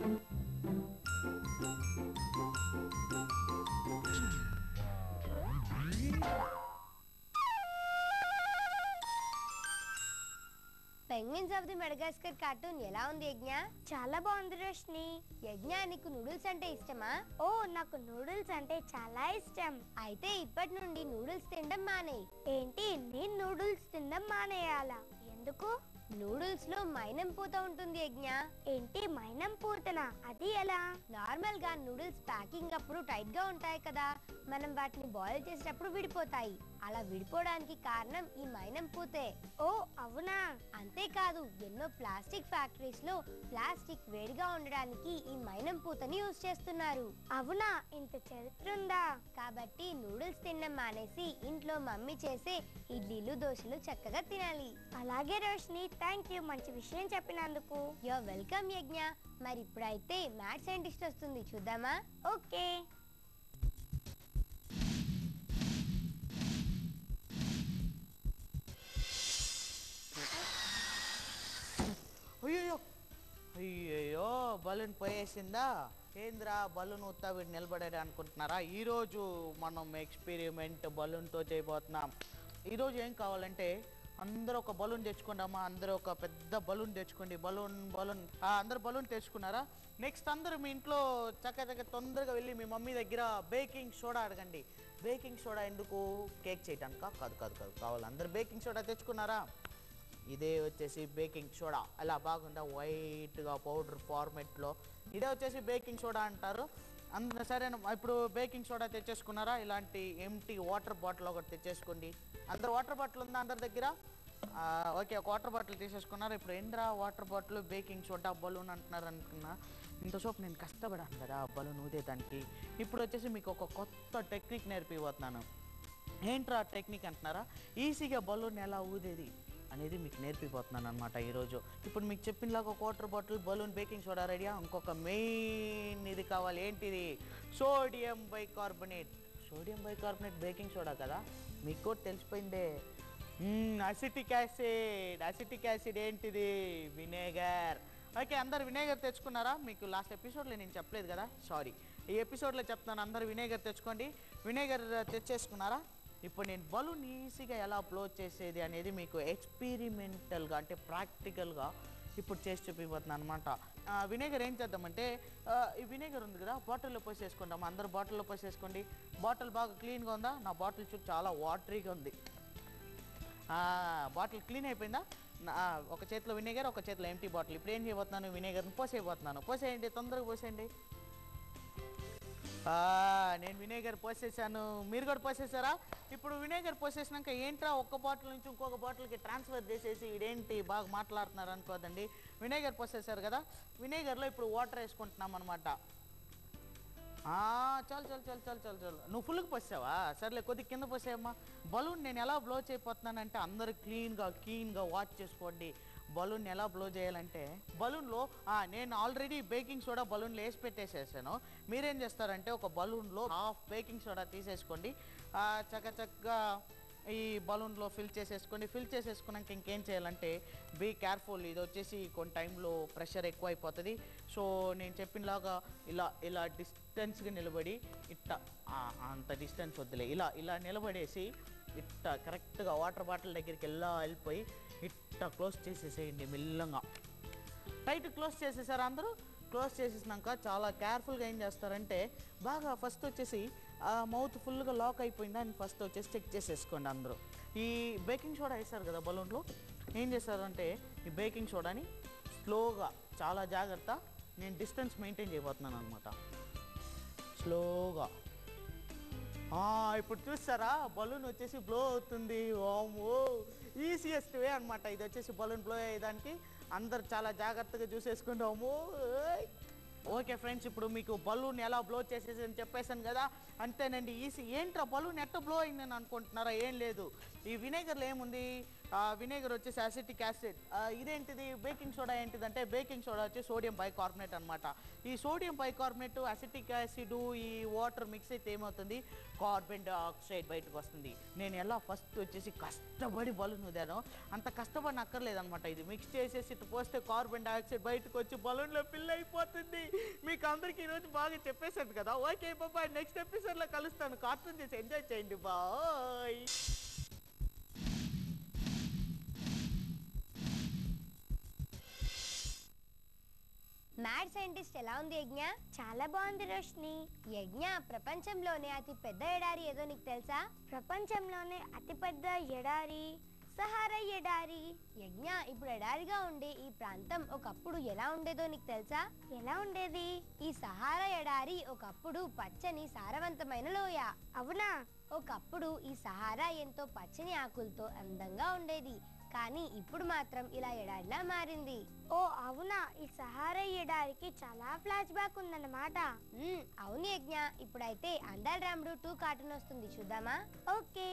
Penguins of the Madagascar cartoon ఎలా ఉంది యజ్ఞ? చాలా బాగుంది రోష్ని. యజ్ఞ, నీకు నూడిల్స్ అంటే ఇష్టమా? ఓ, నాకు నూడిల్స్ అంటే చాలా ఇష్టం. అయితే ఇప్పటి నుండి నూడిల్స్ తినడం మానేయ్. ఏంటి, నేను నూడిల్స్ తినడం మానేయాలా? ఎందుకు? నూడిల్స్ లో మైనం పూత ఉంటుంది యజ్ఞ. ఏంటి, మైనం పూతనా? అది ఎలా? నార్మల్ గా నూడిల్స్ ప్యాకింగ్ అప్పుడు టైట్ గా ఉంటాయి కదా, మనం వాటిని బాయిల్ చేసేటప్పుడు విడిపోతాయి. అలా విడిపోవడానికి కారణం ఈ మైనం పూతే. ఓ అవునా? అంతేకాదు, ఎన్నో ప్లాస్టిక్ ఫ్యాక్టరీస్ లో ప్లాస్టిక్ వేడిగా ఉండడానికి ఈ మైనం పూతని యూజ్ చేస్తున్నారు. అవునా? ఇంత చరిత్ర ఉందా? కాబట్టి నూడిల్స్ తినడం మానేసి ఇంట్లో మమ్మీ చేసే ఇడ్లీలు దోశలు చక్కగా తినాలి. అలాగే రోష్ని, థ్యాంక్ యూ, మంచి విషయం చెప్పినందుకు. యూర్ వెల్కమ్ యజ్ఞ. మరి ఇప్పుడైతే మ్యాథ్స్ సైంటిస్ట్ వస్తుంది, చూద్దామా? ఓకే. అయ్యో అయ్యయ్యో, బలూన్ పోయేసిందా? ఏంద్రా బలూన్ ఉత్తా వీడు నిలబడాడు అనుకుంటున్నారా? ఈరోజు మనం ఎక్స్పెరిమెంట్ బలూన్తో చేయబోతున్నాం. ఈరోజు ఏం కావాలంటే అందరూ ఒక బలూన్ తెచ్చుకోండమ్మా. అందరూ ఒక పెద్ద బలూన్ తెచ్చుకోండి. బలూన్ అందరు బలూన్ తెచ్చుకున్నారా? నెక్స్ట్ అందరూ మీ ఇంట్లో చక్కగా తొందరగా వెళ్ళి మీ మమ్మీ దగ్గర బేకింగ్ సోడా అడగండి. బేకింగ్ సోడా ఎందుకు? కేక్ చేయటానికా? కాదు కాదు కాదు, కావాలి. అందరు బేకింగ్ సోడా తెచ్చుకున్నారా? ఇదే వచ్చేసి బేకింగ్ సోడా. అలా బాగుందా, వైట్గా పౌడర్ ఫార్మెట్లో. ఇదే వచ్చేసి బేకింగ్ సోడా అంటారు. సరే, ఇప్పుడు బేకింగ్ సోడా తెచ్చేసుకున్నారా? ఇలాంటి ఎంటీ వాటర్ బాటిల్ ఒకటి తెచ్చేసుకోండి. అందరు వాటర్ బాటిల్ ఉందా అందరి దగ్గర? ఓకే, ఒక వాటర్ బాటిల్ తీసేసుకున్నారు. ఇప్పుడు ఏంద్రా water bottle, baking soda, balloon అంటున్నారు అనుకున్నా. ఇంతసేపు నేను కష్టపడాను కదా బలూన్ ఊదేదానికి. ఇప్పుడు వచ్చేసి మీకు ఒక కొత్త టెక్నిక్ నేర్పిపోతున్నాను. ఏంట్రా టెక్నిక్ అంటున్నారా? ఈజీగా బలూన్ ఎలా ఊదేది అనేది మీకు నేర్పిపోతున్నాను అనమాట ఈరోజు. ఇప్పుడు మీకు చెప్పినలాగా ఒక water bottle, balloon, baking soda రెడీయా? ఇంకొక మెయిన్ ఇది కావాలి. ఏంటిది? Sodium bicarbonate. Sodium bicarbonate baking soda కదా, మీకు కూడా తెలిసిపోయిందే. Acetic acid. అసిటిక్ యాసిడ్ ఏంటిది? వినేగర్. ఓకే, అందరు వినేగర్ తెచ్చుకున్నారా? మీకు లాస్ట్ ఎపిసోడ్లో నేను చెప్పలేదు కదా, సారీ, ఈ ఎపిసోడ్లో చెప్తాను. అందరు వినేగర్ తెచ్చుకోండి. వినేగర్ తెచ్చేసుకున్నారా? ఇప్పుడు నేను బలూన్ ఈజీగా ఎలా బ్లో చేసేది అనేది మీకు ఎక్స్పెరిమెంటల్గా, అంటే ప్రాక్టికల్గా ఇప్పుడు చేసి చూపిపోతున్నాను అనమాట. వినేగర్ ఏం చేద్దామంటే, ఈ వినేగర్ ఉంది కదా, బాటిల్లో పోసేసుకుంటాం. అందరూ బాటిల్లో పోసేసుకోండి. బాటిల్ బాగా క్లీన్గా ఉందా? నా బాటిల్ చుట్టూ చాలా వాటరీగా ఉంది. బాటిల్ క్లీన్ అయిపోయిందా? ఒక చేతిలో వినేగర్, ఒక చేతిలో ఎంటీ బాటిల్. ఇప్పుడు ఏం చేయబోతున్నాను? వినేగర్ని పోసేయబోతున్నాను. పోసేయండి, తొందరగా పోసేయండి. నేను వినేగర్ పోసేసాను. మీరు కూడా పోసేసారా? ఇప్పుడు వినేగర్ పోసేసినాక ఏంట్రా ఒక్క బాటిల్ నుంచి ఇంకొక బాటిల్కి ట్రాన్స్ఫర్ చేసేసి ఇదేంటి బాగా మాట్లాడుతున్నారు అనుకోదండి. వినేగర్ పోసేసారు కదా, వినేగర్లో ఇప్పుడు వాటర్ వేసుకుంటున్నాం అనమాట. చాలు చాలు చాలు చాలు చాలు చాలు. నువ్వు ఫుల్గా పోసావా? సర్లే, కొద్దిగా కింద పోసావమ్మా. బలూన్ నేను ఎలా బ్లో చేయబోతున్నానంటే అందరూ క్లీన్గా వాచ్ చేసుకోండి. బలూన్ ఎలా బ్లో చేయాలంటే, బలూన్లో నేను ఆల్రెడీ బేకింగ్ సోడా బలూన్లో వేసి పెట్టేసేసాను. మీరేం చేస్తారంటే ఒక బలూన్లో హాఫ్ బేకింగ్ సోడా తీసేసుకోండి. చక్కగా ఈ బలూన్లో ఫిల్ చేసేసుకోండి. ఫిల్ చేసేసుకున్నాక ఇంకేం చేయాలంటే బీ కేర్ఫుల్. ఇది వచ్చేసి కొన్ని టైంలో ప్రెషర్ ఎక్కువ అయిపోతుంది. సో నేను చెప్పినలాగా ఇలా డిస్టెన్స్గా నిలబడి అంత డిస్టెన్స్ వద్దులే, ఇలా నిలబడేసి కరెక్ట్గా వాటర్ బాటిల్ దగ్గరికి వెళ్ళిపోయి క్లోజ్ చేసేసేయండి మెల్లగా. టైట్ క్లోజ్ చేసేసారు అందరూ. క్లోజ్ చేసేసినాక చాలా కేర్ఫుల్గా ఏం చేస్తారంటే, బాగా ఫస్ట్ వచ్చేసి మౌత్ ఫుల్గా లాక్ అయిపోయిందా అని ఫస్ట్ వచ్చేసి చెక్ చేసేసుకోండి అందరూ. ఈ బేకింగ్ సోడా వేస్తారు కదా బలూన్లో, ఏం చేస్తారంటే ఈ బేకింగ్ సోడాని స్లోగా, చాలా జాగ్రత్త, నేను డిస్టెన్స్ మెయింటైన్ చేయబోతున్నాను అనమాట. స్లోగా ఇప్పుడు చూస్తారా బలూన్ వచ్చేసి బ్లో అవుతుంది. ఓమో, ఈజియెస్ట్ వే అనమాట ఇది వచ్చేసి బలూన్ బ్లో అయ్యేదానికి. అందరు చాలా జాగ్రత్తగా చూసేసుకుంటాము. ఓకే ఫ్రెండ్స్, ఇప్పుడు మీకు బలూన్ ఎలా బ్లో చేసేసి అని చెప్పేసాను కదా, అంతేనండి. ఈజీ. ఏంట్రా బలూన్ ఎట్ట బ్లో అయిందని అనుకుంటున్నారా? ఏం లేదు, ఈ వినేగర్లో ఏముంది, వినేగర్ వచ్చేసి అసిటిక్ యాసిడ్. ఇదేంటిది బేకింగ్ సోడా ఏంటిదంటే బేకింగ్ సోడా వచ్చి సోడియం బైకార్బోనేట్ అనమాట. ఈ సోడియం బైకార్బోనేట్ అసిటిక్ యాసిడ్ ఈ వాటర్ మిక్స్ అయితే ఏమవుతుంది, కార్బన్ డైఆక్సైడ్ బయటకు వస్తుంది. నేను ఎలా ఫస్ట్ వచ్చేసి కష్టపడి బలూన్ ఉదాను, అంత కష్టపడి అక్కర్లేదనమాట. ఇది మిక్స్ చేసేసి ఇటు పోస్తే కార్బన్ డైఆక్సైడ్ బయటకు వచ్చి బలూన్లో ఫిల్ అయిపోతుంది. మీకు అందరికీ ఈరోజు బాగా చెప్పేసాను కదా. ఓకే బాబాయ్, నెక్స్ట్ ఎపిసోడ్లో కలుస్తాను. కార్టూన్ చేసి ఎంజాయ్ చేయండి. బాయ్. మ్యాడ్ సైంటిస్ట్ ఎలా ఉంది యజ్ఞ? చాలా బాగుంది రోష్ని. యజ్ఞ, ప్రపంచంలోనే అతి పెద్ద ఎడారి ఏదో నీకు తెలుసా? ప్రపంచంలోనే అతిపెద్ద ఎడారి సహారా ఎడారి. యజ్ఞ, ఇప్పుడు ఎడారిగా ఉండే ఈ ప్రాంతం ఒకప్పుడు ఎలా ఉండేదో నీకు తెలుసా? ఎలా ఉండేది? ఈ సహారా ఎడారి ఒకప్పుడు పచ్చని సారవంతమైన లోయ. అవునా? ఒకప్పుడు ఈ సహారా ఎంతో పచ్చని ఆకులతో అందంగా ఉండేది. కానీ ఇప్పుడు మాత్రం ఇలా ఎడారిలా మారింది. ఓ అవునా, ఈ సహారా ఎడారికి చాలా ఫ్లాష్ బ్యాక్ ఉందన్నమాట. అవును యజ్ఞ. ఇప్పుడైతే అందాల రాముడు 2 కార్టూన్ వస్తుంది, చూద్దామా? ఓకే.